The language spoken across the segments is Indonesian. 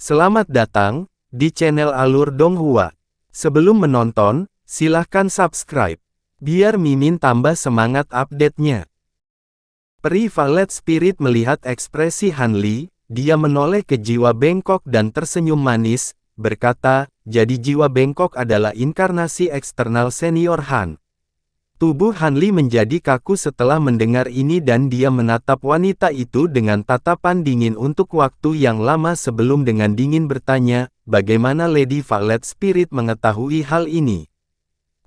Selamat datang di channel Alur Donghua. Sebelum menonton, silahkan subscribe, biar Mimin tambah semangat update-nya. Peri Violet Spirit melihat ekspresi Han Li, dia menoleh ke jiwa bengkok dan tersenyum manis, berkata, jadi jiwa bengkok adalah inkarnasi eksternal senior Han. Tubuh Han Li menjadi kaku setelah mendengar ini dan dia menatap wanita itu dengan tatapan dingin untuk waktu yang lama sebelum dengan dingin bertanya, bagaimana Lady Violet Spirit mengetahui hal ini?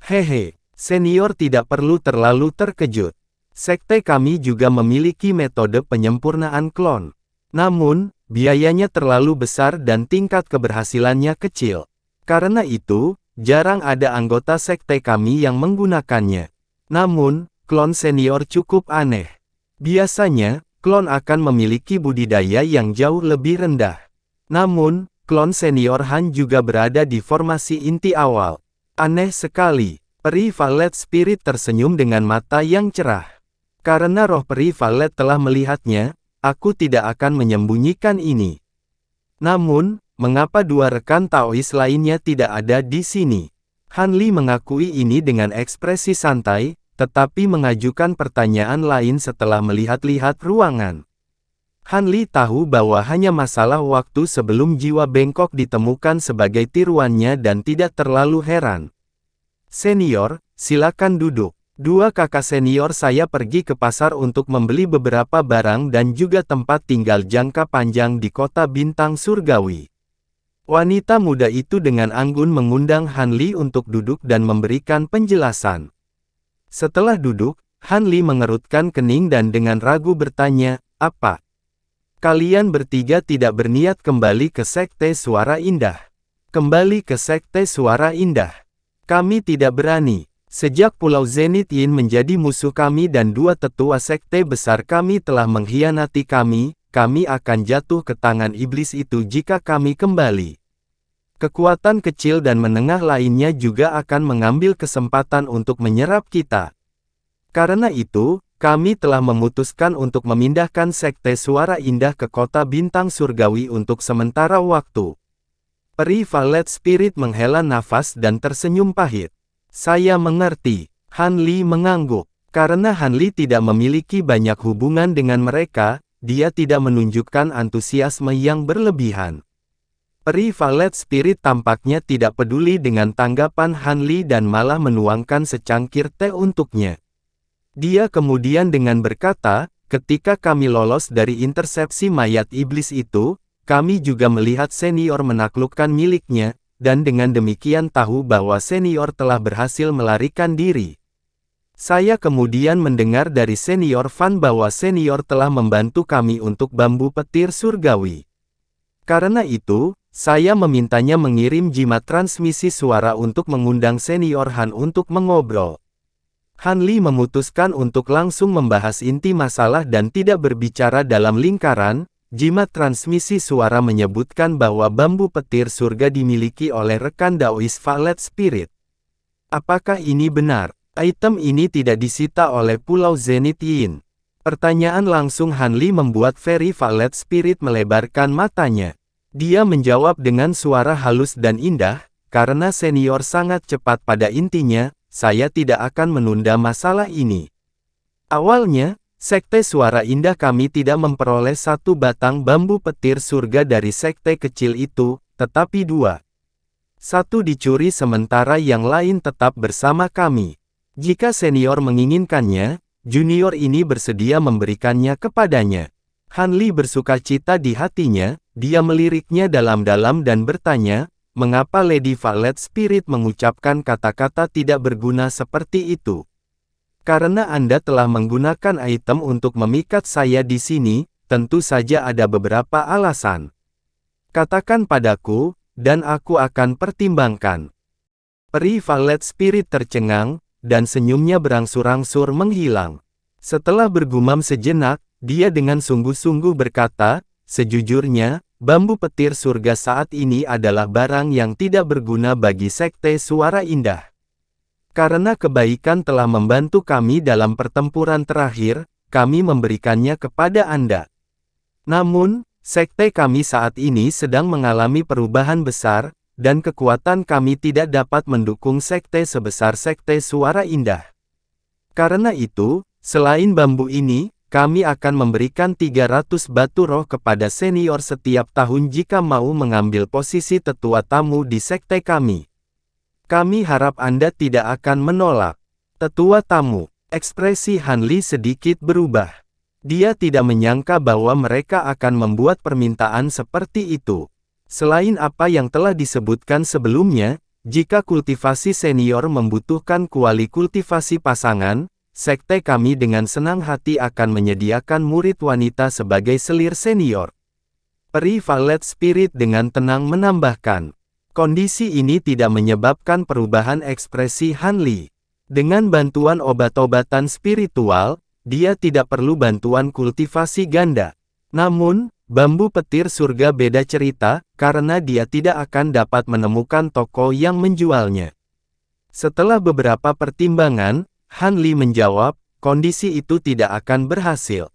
Hehe, senior tidak perlu terlalu terkejut. Sekte kami juga memiliki metode penyempurnaan klon. Namun, biayanya terlalu besar dan tingkat keberhasilannya kecil. Karena itu, jarang ada anggota sekte kami yang menggunakannya. Namun, klon senior cukup aneh. Biasanya, klon akan memiliki budidaya yang jauh lebih rendah. Namun, klon senior Han juga berada di formasi inti awal. Aneh sekali. Peri Violet Spirit tersenyum dengan mata yang cerah. Karena roh Peri Violet telah melihatnya, aku tidak akan menyembunyikan ini. Namun, mengapa dua rekan Taois lainnya tidak ada di sini? Han Li mengakui ini dengan ekspresi santai, tetapi mengajukan pertanyaan lain setelah melihat-lihat ruangan. Han Li tahu bahwa hanya masalah waktu sebelum jiwa bengkok ditemukan sebagai tiruannya dan tidak terlalu heran. Senior, silakan duduk. Dua kakak senior saya pergi ke pasar untuk membeli beberapa barang dan juga tempat tinggal jangka panjang di kota bintang surgawi. Wanita muda itu dengan anggun mengundang Han Li untuk duduk dan memberikan penjelasan. Setelah duduk, Han Li mengerutkan kening dan dengan ragu bertanya, apa? Kalian bertiga tidak berniat kembali ke Sekte Suara Indah? Kembali ke Sekte Suara Indah? Kami tidak berani. Sejak Pulau Zenith Yin menjadi musuh kami dan dua tetua sekte besar kami telah mengkhianati kami akan jatuh ke tangan iblis itu jika kami kembali. Kekuatan kecil dan menengah lainnya juga akan mengambil kesempatan untuk menyerap kita. Karena itu, kami telah memutuskan untuk memindahkan Sekte Suara Indah ke kota bintang surgawi untuk sementara waktu. Peri Violet Spirit menghela nafas dan tersenyum pahit. Saya mengerti. Han Li mengangguk. Karena Han Li tidak memiliki banyak hubungan dengan mereka, dia tidak menunjukkan antusiasme yang berlebihan. Peri Violet Spirit tampaknya tidak peduli dengan tanggapan Han Li dan malah menuangkan secangkir teh untuknya. Dia kemudian dengan berkata, ketika kami lolos dari intersepsi mayat iblis itu, kami juga melihat senior menaklukkan miliknya, dan dengan demikian tahu bahwa senior telah berhasil melarikan diri. Saya kemudian mendengar dari senior Fan bahwa senior telah membantu kami untuk bambu petir surgawi. Karena itu, saya memintanya mengirim jimat transmisi suara untuk mengundang senior Han untuk mengobrol. Han Li memutuskan untuk langsung membahas inti masalah dan tidak berbicara dalam lingkaran. Jimat transmisi suara menyebutkan bahwa bambu petir surga dimiliki oleh rekan Daois Violet Spirit. Apakah ini benar? Item ini tidak disita oleh Pulau Zenith Yin. Pertanyaan langsung Han Li membuat Peri Violet Spirit melebarkan matanya. Dia menjawab dengan suara halus dan indah, karena senior sangat cepat pada intinya, saya tidak akan menunda masalah ini. Awalnya, Sekte Suara Indah kami tidak memperoleh satu batang bambu petir surga dari sekte kecil itu, tetapi dua. Satu dicuri sementara yang lain tetap bersama kami. Jika senior menginginkannya, junior ini bersedia memberikannya kepadanya. Han Li bersukacita di hatinya, dia meliriknya dalam-dalam dan bertanya, mengapa Lady Violet Spirit mengucapkan kata-kata tidak berguna seperti itu? Karena Anda telah menggunakan item untuk memikat saya di sini, tentu saja ada beberapa alasan. Katakan padaku, dan aku akan pertimbangkan. Peri Violet Spirit tercengang, dan senyumnya berangsur-angsur menghilang. Setelah bergumam sejenak, dia dengan sungguh-sungguh berkata, sejujurnya, bambu petir surga saat ini adalah barang yang tidak berguna bagi Sekte Suara Indah. Karena kebaikan telah membantu kami dalam pertempuran terakhir, kami memberikannya kepada Anda. Namun, Sekte kami saat ini sedang mengalami perubahan besar, dan kekuatan kami tidak dapat mendukung sekte sebesar Sekte Suara Indah. Karena itu, selain bambu ini, kami akan memberikan 300 batu roh kepada senior setiap tahun jika mau mengambil posisi tetua tamu di sekte kami. Kami harap Anda tidak akan menolak. Tetua tamu, ekspresi Han Li sedikit berubah. Dia tidak menyangka bahwa mereka akan membuat permintaan seperti itu. Selain apa yang telah disebutkan sebelumnya, jika kultivasi senior membutuhkan kuali kultivasi pasangan, sekte kami dengan senang hati akan menyediakan murid wanita sebagai selir senior. Peri Violet Spirit dengan tenang menambahkan. Kondisi ini tidak menyebabkan perubahan ekspresi Han Li. Dengan bantuan obat-obatan spiritual, dia tidak perlu bantuan kultivasi ganda. Namun, bambu petir surga beda cerita, karena dia tidak akan dapat menemukan toko yang menjualnya. Setelah beberapa pertimbangan, Han Li menjawab, kondisi itu tidak akan berhasil.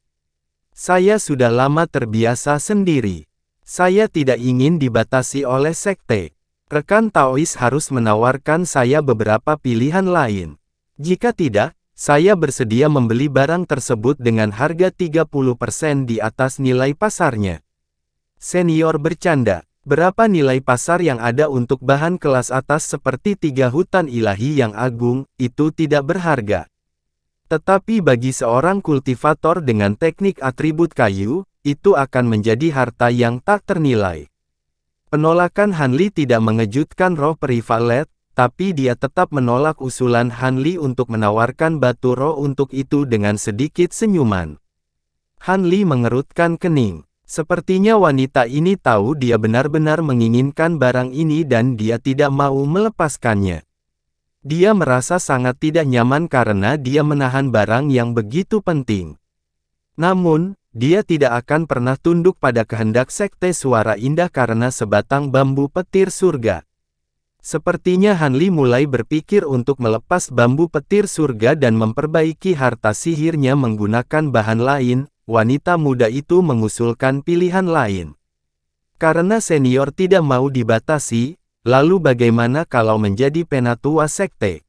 Saya sudah lama terbiasa sendiri. Saya tidak ingin dibatasi oleh sekte. Rekan Taois harus menawarkan saya beberapa pilihan lain. Jika tidak, saya bersedia membeli barang tersebut dengan harga 30% di atas nilai pasarnya. Senior bercanda, berapa nilai pasar yang ada untuk bahan kelas atas seperti 3 hutan ilahi yang agung, itu tidak berharga. Tetapi bagi seorang kultivator dengan teknik atribut kayu, itu akan menjadi harta yang tak ternilai. Penolakan Han Li tidak mengejutkan roh peri Violet, tapi dia tetap menolak usulan Han Li untuk menawarkan batu roh untuk itu dengan sedikit senyuman. Han Li mengerutkan kening. Sepertinya wanita ini tahu dia benar-benar menginginkan barang ini dan dia tidak mau melepaskannya. Dia merasa sangat tidak nyaman karena dia menahan barang yang begitu penting. Namun, dia tidak akan pernah tunduk pada kehendak Sekte Suara Indah karena sebatang bambu petir surga. Sepertinya Han Li mulai berpikir untuk melepas bambu petir surga dan memperbaiki harta sihirnya menggunakan bahan lain. Wanita muda itu mengusulkan pilihan lain. Karena senior tidak mau dibatasi, lalu bagaimana kalau menjadi penatua sekte?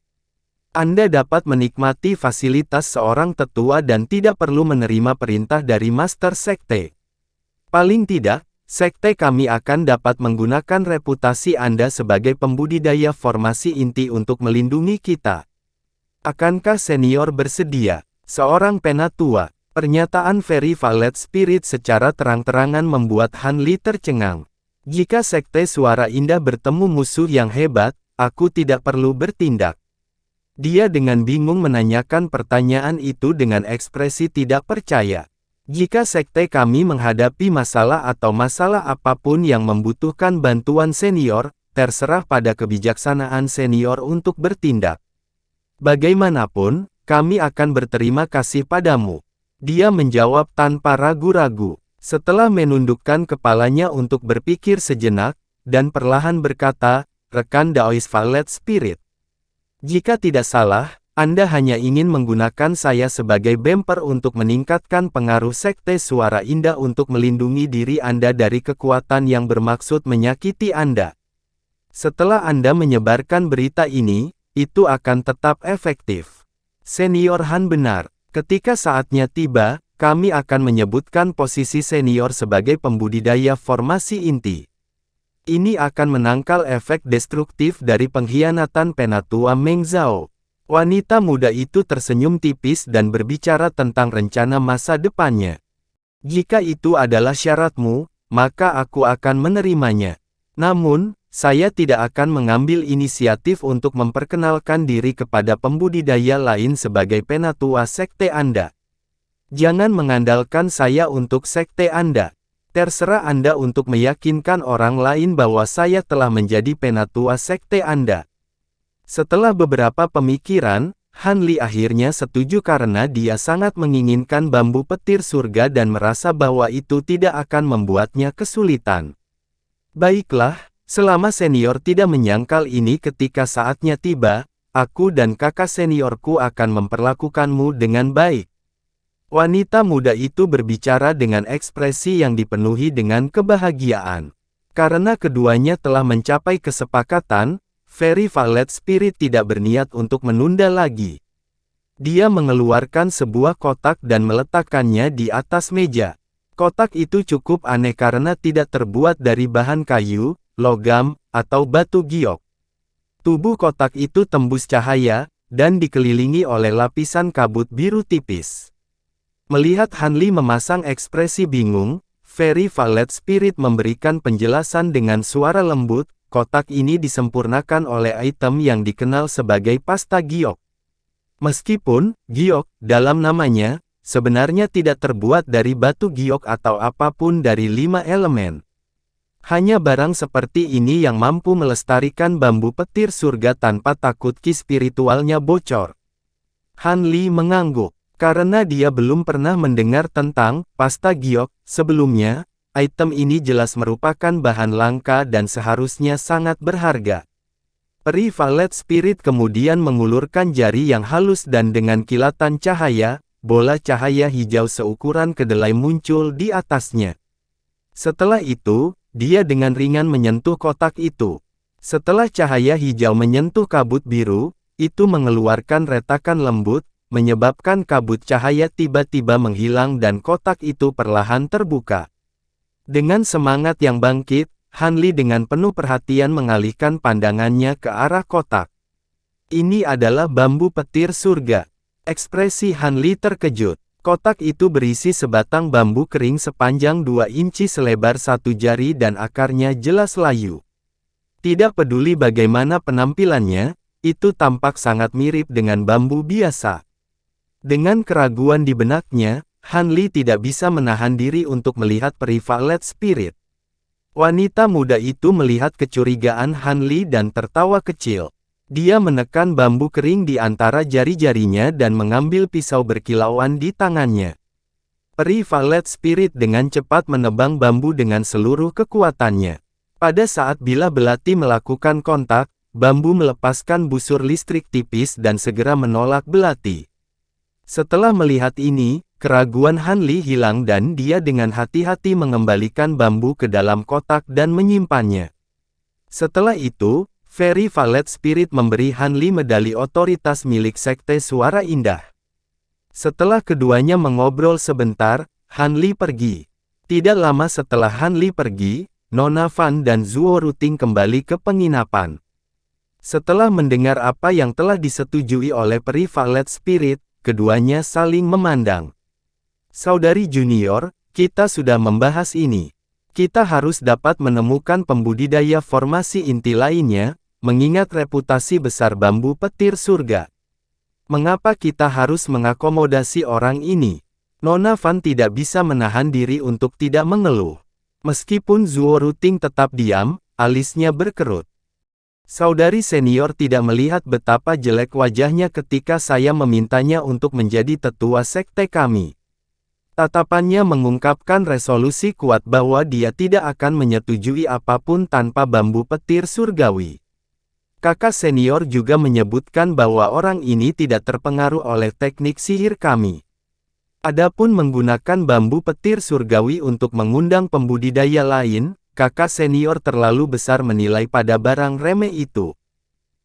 Anda dapat menikmati fasilitas seorang tetua dan tidak perlu menerima perintah dari master sekte. Paling tidak, sekte kami akan dapat menggunakan reputasi Anda sebagai pembudidaya formasi inti untuk melindungi kita. Akankah senior bersedia? Seorang penatua. Pernyataan Peri Violet Spirit secara terang-terangan membuat Han Li tercengang. Jika Sekte Suara Indah bertemu musuh yang hebat, aku tidak perlu bertindak. Dia dengan bingung menanyakan pertanyaan itu dengan ekspresi tidak percaya. Jika sekte kami menghadapi masalah atau masalah apapun yang membutuhkan bantuan senior, terserah pada kebijaksanaan senior untuk bertindak. Bagaimanapun, kami akan berterima kasih padamu. Dia menjawab tanpa ragu-ragu. Setelah menundukkan kepalanya untuk berpikir sejenak, dan perlahan berkata, rekan Daois Violet Spirit. Jika tidak salah, Anda hanya ingin menggunakan saya sebagai bemper untuk meningkatkan pengaruh Sekte Suara Indah untuk melindungi diri Anda dari kekuatan yang bermaksud menyakiti Anda. Setelah Anda menyebarkan berita ini, itu akan tetap efektif. Senior Han benar. Ketika saatnya tiba, kami akan menyebutkan posisi senior sebagai pembudidaya formasi inti. Ini akan menangkal efek destruktif dari pengkhianatan penatua Meng Zhao. Wanita muda itu tersenyum tipis dan berbicara tentang rencana masa depannya. Jika itu adalah syaratmu, maka aku akan menerimanya. Namun, saya tidak akan mengambil inisiatif untuk memperkenalkan diri kepada pembudidaya lain sebagai penatua sekte Anda. Jangan mengandalkan saya untuk sekte Anda. Terserah Anda untuk meyakinkan orang lain bahwa saya telah menjadi penatua sekte Anda. Setelah beberapa pemikiran, Han Li akhirnya setuju karena dia sangat menginginkan bambu petir surga dan merasa bahwa itu tidak akan membuatnya kesulitan. Baiklah, selama senior tidak menyangkal ini ketika saatnya tiba, aku dan kakak seniorku akan memperlakukanmu dengan baik. Wanita muda itu berbicara dengan ekspresi yang dipenuhi dengan kebahagiaan. Karena keduanya telah mencapai kesepakatan, Very Violet Spirit tidak berniat untuk menunda lagi. Dia mengeluarkan sebuah kotak dan meletakkannya di atas meja. Kotak itu cukup aneh karena tidak terbuat dari bahan kayu, logam, atau batu giok. Tubuh kotak itu tembus cahaya, dan dikelilingi oleh lapisan kabut biru tipis. Melihat Han Li memasang ekspresi bingung, Very Violet Spirit memberikan penjelasan dengan suara lembut, kotak ini disempurnakan oleh item yang dikenal sebagai pasta giok. Meskipun, giok, dalam namanya, sebenarnya tidak terbuat dari batu giok atau apapun dari 5 elemen. Hanya barang seperti ini yang mampu melestarikan bambu petir surga tanpa takut ki spiritualnya bocor. Han Li mengangguk. Karena dia belum pernah mendengar tentang pasta giok sebelumnya, item ini jelas merupakan bahan langka dan seharusnya sangat berharga. Peri Violet Spirit kemudian mengulurkan jari yang halus dan dengan kilatan cahaya, bola cahaya hijau seukuran kedelai muncul di atasnya. Setelah itu, dia dengan ringan menyentuh kotak itu. Setelah cahaya hijau menyentuh kabut biru, itu mengeluarkan retakan lembut, menyebabkan kabut cahaya tiba-tiba menghilang dan kotak itu perlahan terbuka. Dengan semangat yang bangkit, Han Li dengan penuh perhatian mengalihkan pandangannya ke arah kotak. Ini adalah bambu petir surga. Ekspresi Han Li terkejut. Kotak itu berisi sebatang bambu kering sepanjang 2 inci selebar 1 jari dan akarnya jelas layu. Tidak peduli bagaimana penampilannya, itu tampak sangat mirip dengan bambu biasa. Dengan keraguan di benaknya, Han Li tidak bisa menahan diri untuk melihat Peri Violet Spirit. Wanita muda itu melihat kecurigaan Han Li dan tertawa kecil. Dia menekan bambu kering di antara jari-jarinya dan mengambil pisau berkilauan di tangannya. Peri Violet Spirit dengan cepat menebang bambu dengan seluruh kekuatannya. Pada saat bilah belati melakukan kontak, bambu melepaskan busur listrik tipis dan segera menolak belati. Setelah melihat ini, keraguan Han Li hilang dan dia dengan hati-hati mengembalikan bambu ke dalam kotak dan menyimpannya. Setelah itu, Very Violet Spirit memberi Han Li medali otoritas milik Sekte Suara Indah. Setelah keduanya mengobrol sebentar, Han Li pergi. Tidak lama setelah Han Li pergi, Nona Fan dan Zuo Ruting kembali ke penginapan. Setelah mendengar apa yang telah disetujui oleh Peri Violet Spirit, keduanya saling memandang. Saudari junior, kita sudah membahas ini. Kita harus dapat menemukan pembudidaya formasi inti lainnya, mengingat reputasi besar bambu petir surga. Mengapa kita harus mengakomodasi orang ini? Nona Fan tidak bisa menahan diri untuk tidak mengeluh. Meskipun Zuo Ruting tetap diam, alisnya berkerut. Saudari senior tidak melihat betapa jelek wajahnya ketika saya memintanya untuk menjadi tetua sekte kami. Tatapannya mengungkapkan resolusi kuat bahwa dia tidak akan menyetujui apapun tanpa bambu petir surgawi. Kakak senior juga menyebutkan bahwa orang ini tidak terpengaruh oleh teknik sihir kami. Adapun menggunakan bambu petir surgawi untuk mengundang pembudidaya lain, kakak senior terlalu besar menilai pada barang remeh itu.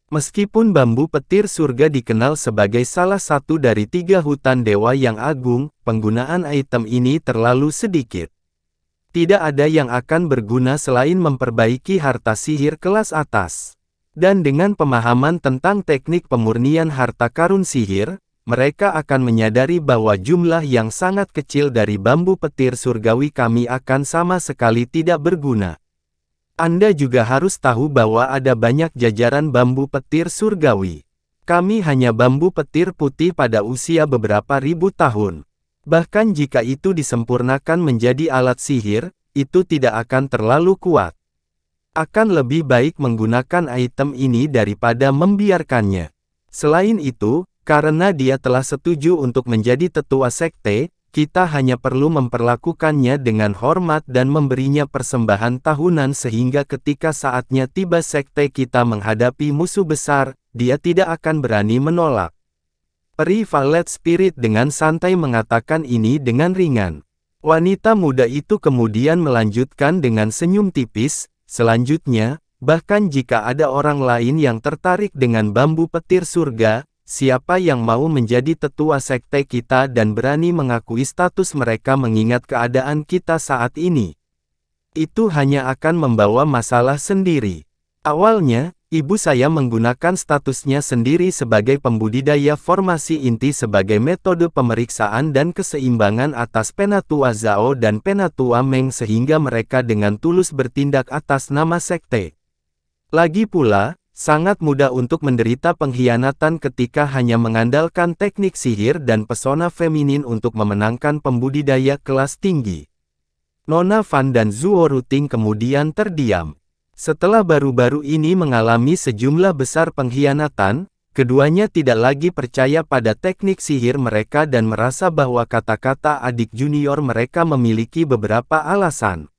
Meskipun bambu petir surga dikenal sebagai salah satu dari 3 hutan dewa yang agung, penggunaan item ini terlalu sedikit. Tidak ada yang akan berguna selain memperbaiki harta sihir kelas atas. Dan dengan pemahaman tentang teknik pemurnian harta karun sihir, mereka akan menyadari bahwa jumlah yang sangat kecil dari bambu petir surgawi kami akan sama sekali tidak berguna. Anda juga harus tahu bahwa ada banyak jajaran bambu petir surgawi. Kami hanya bambu petir putih pada usia beberapa ribu tahun. Bahkan jika itu disempurnakan menjadi alat sihir, itu tidak akan terlalu kuat. Akan lebih baik menggunakan item ini daripada membiarkannya. Selain itu, karena dia telah setuju untuk menjadi tetua sekte, kita hanya perlu memperlakukannya dengan hormat dan memberinya persembahan tahunan sehingga ketika saatnya tiba sekte kita menghadapi musuh besar, dia tidak akan berani menolak. Peri Violet Spirit dengan santai mengatakan ini dengan ringan. Wanita muda itu kemudian melanjutkan dengan senyum tipis, selanjutnya, bahkan jika ada orang lain yang tertarik dengan bambu petir surga, siapa yang mau menjadi tetua sekte kita dan berani mengakui status mereka mengingat keadaan kita saat ini? Itu hanya akan membawa masalah sendiri. Awalnya, ibu saya menggunakan statusnya sendiri sebagai pembudidaya formasi inti sebagai metode pemeriksaan dan keseimbangan atas Penatua Zhao dan Penatua Meng sehingga mereka dengan tulus bertindak atas nama sekte. Lagi pula, sangat mudah untuk menderita pengkhianatan ketika hanya mengandalkan teknik sihir dan pesona feminin untuk memenangkan pembudidaya kelas tinggi. Nona Fan dan Zuo Ruting kemudian terdiam. Setelah baru-baru ini mengalami sejumlah besar pengkhianatan, keduanya tidak lagi percaya pada teknik sihir mereka dan merasa bahwa kata-kata adik junior mereka memiliki beberapa alasan.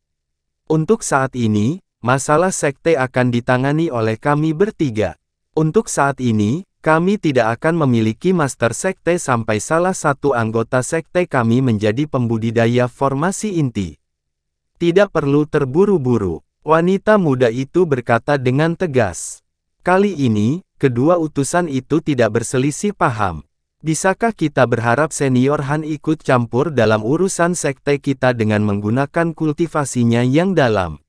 Untuk saat ini, masalah sekte akan ditangani oleh kami bertiga. Untuk saat ini, kami tidak akan memiliki master sekte sampai salah satu anggota sekte kami menjadi pembudidaya formasi inti. Tidak perlu terburu-buru. Wanita muda itu berkata dengan tegas. Kali ini, kedua utusan itu tidak berselisih paham. Bisakah kita berharap senior Han ikut campur dalam urusan sekte kita dengan menggunakan kultivasinya yang dalam?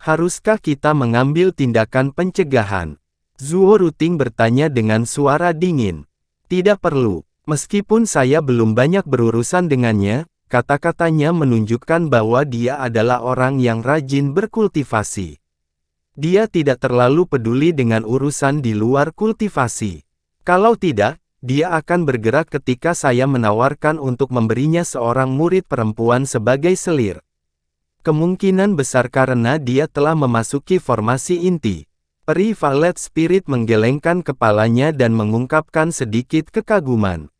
Haruskah kita mengambil tindakan pencegahan? Zuo Ruting bertanya dengan suara dingin. Tidak perlu. Meskipun saya belum banyak berurusan dengannya, kata-katanya menunjukkan bahwa dia adalah orang yang rajin berkultivasi. Dia tidak terlalu peduli dengan urusan di luar kultivasi. Kalau tidak, dia akan bergerak ketika saya menawarkan untuk memberinya seorang murid perempuan sebagai selir. Kemungkinan besar karena dia telah memasuki formasi inti. Peri Violet Spirit menggelengkan kepalanya dan mengungkapkan sedikit kekaguman.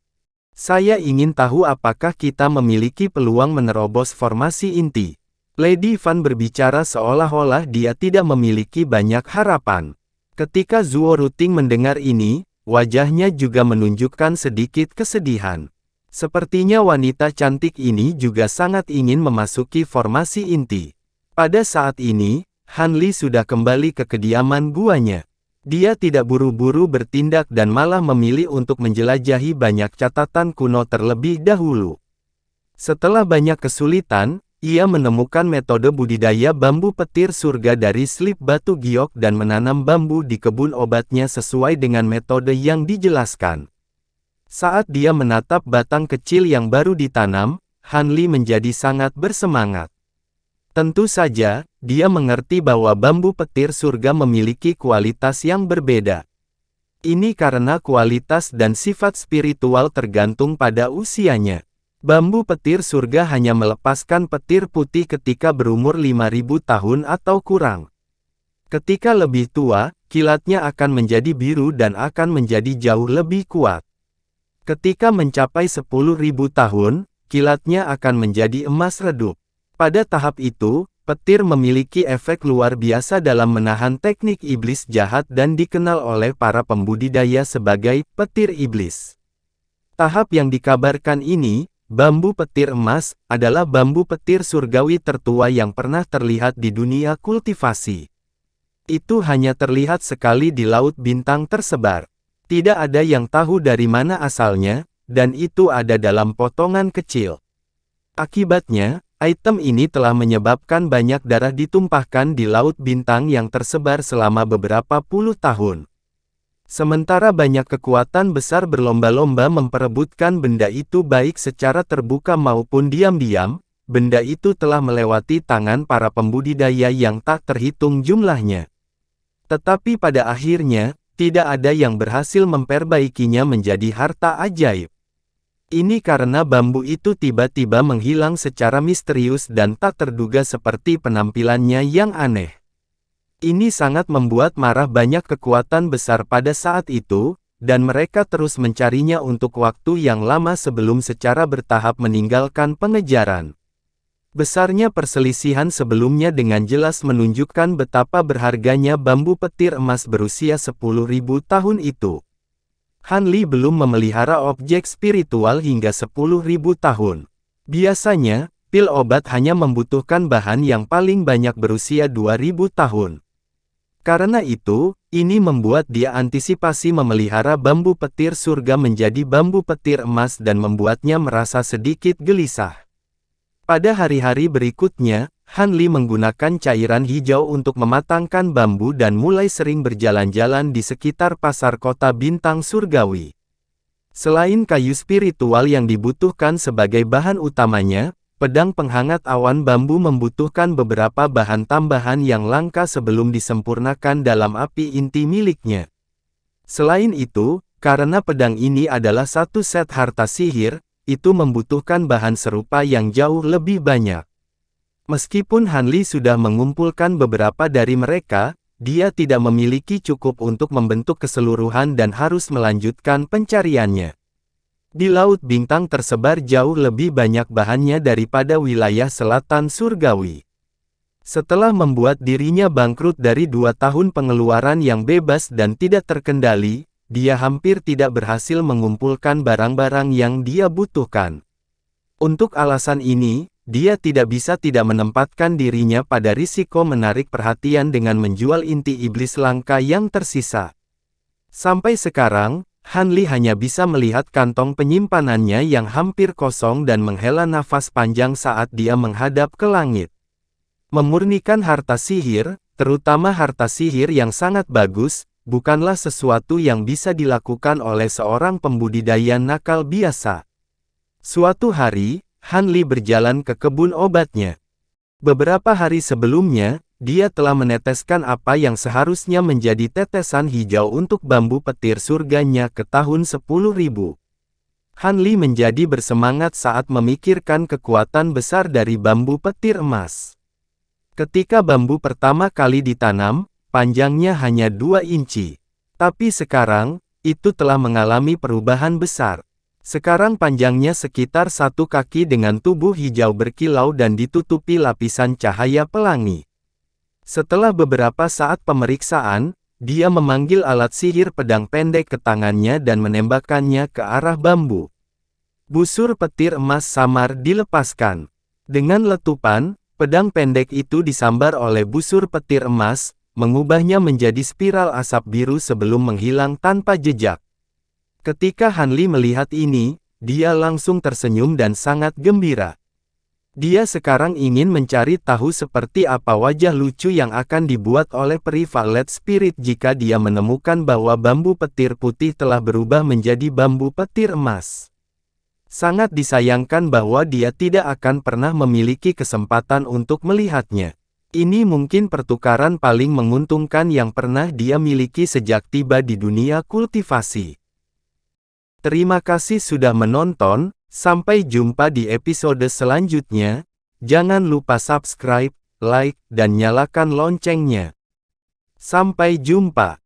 Saya ingin tahu apakah kita memiliki peluang menerobos formasi inti. Lady Fan berbicara seolah-olah dia tidak memiliki banyak harapan. Ketika Zuo Ruting mendengar ini, wajahnya juga menunjukkan sedikit kesedihan. Sepertinya wanita cantik ini juga sangat ingin memasuki formasi inti. Pada saat ini, Han Li sudah kembali ke kediaman guanya. Dia tidak buru-buru bertindak dan malah memilih untuk menjelajahi banyak catatan kuno terlebih dahulu. Setelah banyak kesulitan, ia menemukan metode budidaya bambu petir surga dari slip batu giok dan menanam bambu di kebun obatnya sesuai dengan metode yang dijelaskan. Saat dia menatap batang kecil yang baru ditanam, Han Li menjadi sangat bersemangat. Tentu saja, dia mengerti bahwa bambu petir surga memiliki kualitas yang berbeda. Ini karena kualitas dan sifat spiritual tergantung pada usianya. Bambu petir surga hanya melepaskan petir putih ketika berumur 5.000 tahun atau kurang. Ketika lebih tua, kilatnya akan menjadi biru dan akan menjadi jauh lebih kuat. Ketika mencapai 10.000 tahun, kilatnya akan menjadi emas redup. Pada tahap itu, petir memiliki efek luar biasa dalam menahan teknik iblis jahat dan dikenal oleh para pembudidaya sebagai petir iblis. Tahap yang dikabarkan ini, bambu petir emas, adalah bambu petir surgawi tertua yang pernah terlihat di dunia kultivasi. Itu hanya terlihat sekali di Laut Bintang tersebar. Tidak ada yang tahu dari mana asalnya, dan itu ada dalam potongan kecil. Akibatnya, item ini telah menyebabkan banyak darah ditumpahkan di Laut Bintang yang tersebar selama beberapa puluh tahun. Sementara banyak kekuatan besar berlomba-lomba memperebutkan benda itu baik secara terbuka maupun diam-diam, benda itu telah melewati tangan para pembudidaya yang tak terhitung jumlahnya. Tetapi pada akhirnya, tidak ada yang berhasil memperbaikinya menjadi harta ajaib. Ini karena bambu itu tiba-tiba menghilang secara misterius dan tak terduga seperti penampilannya yang aneh. Ini sangat membuat marah banyak kekuatan besar pada saat itu, dan mereka terus mencarinya untuk waktu yang lama sebelum secara bertahap meninggalkan pengejaran. Besarnya perselisihan sebelumnya dengan jelas menunjukkan betapa berharganya bambu petir emas berusia 10.000 tahun itu. Han Li belum memelihara objek spiritual hingga 10.000 tahun. Biasanya, pil obat hanya membutuhkan bahan yang paling banyak berusia 2.000 tahun. Karena itu, ini membuat dia antisipasi memelihara bambu petir surga menjadi bambu petir emas dan membuatnya merasa sedikit gelisah. Pada hari-hari berikutnya, Han Li menggunakan cairan hijau untuk mematangkan bambu dan mulai sering berjalan-jalan di sekitar pasar kota bintang surgawi. Selain kayu spiritual yang dibutuhkan sebagai bahan utamanya, pedang penghangat awan bambu membutuhkan beberapa bahan tambahan yang langka sebelum disempurnakan dalam api inti miliknya. Selain itu, karena pedang ini adalah satu set harta sihir, itu membutuhkan bahan serupa yang jauh lebih banyak. Meskipun Han Li sudah mengumpulkan beberapa dari mereka, dia tidak memiliki cukup untuk membentuk keseluruhan dan harus melanjutkan pencariannya. Di Laut Bintang tersebar jauh lebih banyak bahannya daripada wilayah selatan surgawi. Setelah membuat dirinya bangkrut dari 2 tahun pengeluaran yang bebas dan tidak terkendali, dia hampir tidak berhasil mengumpulkan barang-barang yang dia butuhkan. Untuk alasan ini, dia tidak bisa tidak menempatkan dirinya pada risiko menarik perhatian dengan menjual inti iblis langka yang tersisa. Sampai sekarang, Han Li hanya bisa melihat kantong penyimpanannya yang hampir kosong dan menghela nafas panjang saat dia menghadap ke langit. Memurnikan harta sihir, terutama harta sihir yang sangat bagus, bukanlah sesuatu yang bisa dilakukan oleh seorang pembudidaya nakal biasa. Suatu hari, Han Li berjalan ke kebun obatnya. Beberapa hari sebelumnya, dia telah meneteskan apa yang seharusnya menjadi tetesan hijau untuk bambu petir surganya ke tahun 10.000. Han Li menjadi bersemangat saat memikirkan kekuatan besar dari bambu petir emas. Ketika bambu pertama kali ditanam, panjangnya hanya 2 inci. Tapi sekarang, itu telah mengalami perubahan besar. Sekarang panjangnya sekitar 1 kaki dengan tubuh hijau berkilau dan ditutupi lapisan cahaya pelangi. Setelah beberapa saat pemeriksaan, dia memanggil alat sihir pedang pendek ke tangannya dan menembakkannya ke arah bambu. Busur petir emas samar dilepaskan. Dengan letupan, pedang pendek itu disambar oleh busur petir emas, mengubahnya menjadi spiral asap biru sebelum menghilang tanpa jejak. Ketika Han Li melihat ini, dia langsung tersenyum dan sangat gembira. Dia sekarang ingin mencari tahu seperti apa wajah lucu yang akan dibuat oleh peri Violet Spirit jika dia menemukan bahwa bambu petir putih telah berubah menjadi bambu petir emas. Sangat disayangkan bahwa dia tidak akan pernah memiliki kesempatan untuk melihatnya. Ini mungkin pertukaran paling menguntungkan yang pernah dia miliki sejak tiba di dunia kultivasi. Terima kasih sudah menonton. Sampai jumpa di episode selanjutnya. Jangan lupa subscribe, like, dan nyalakan loncengnya. Sampai jumpa.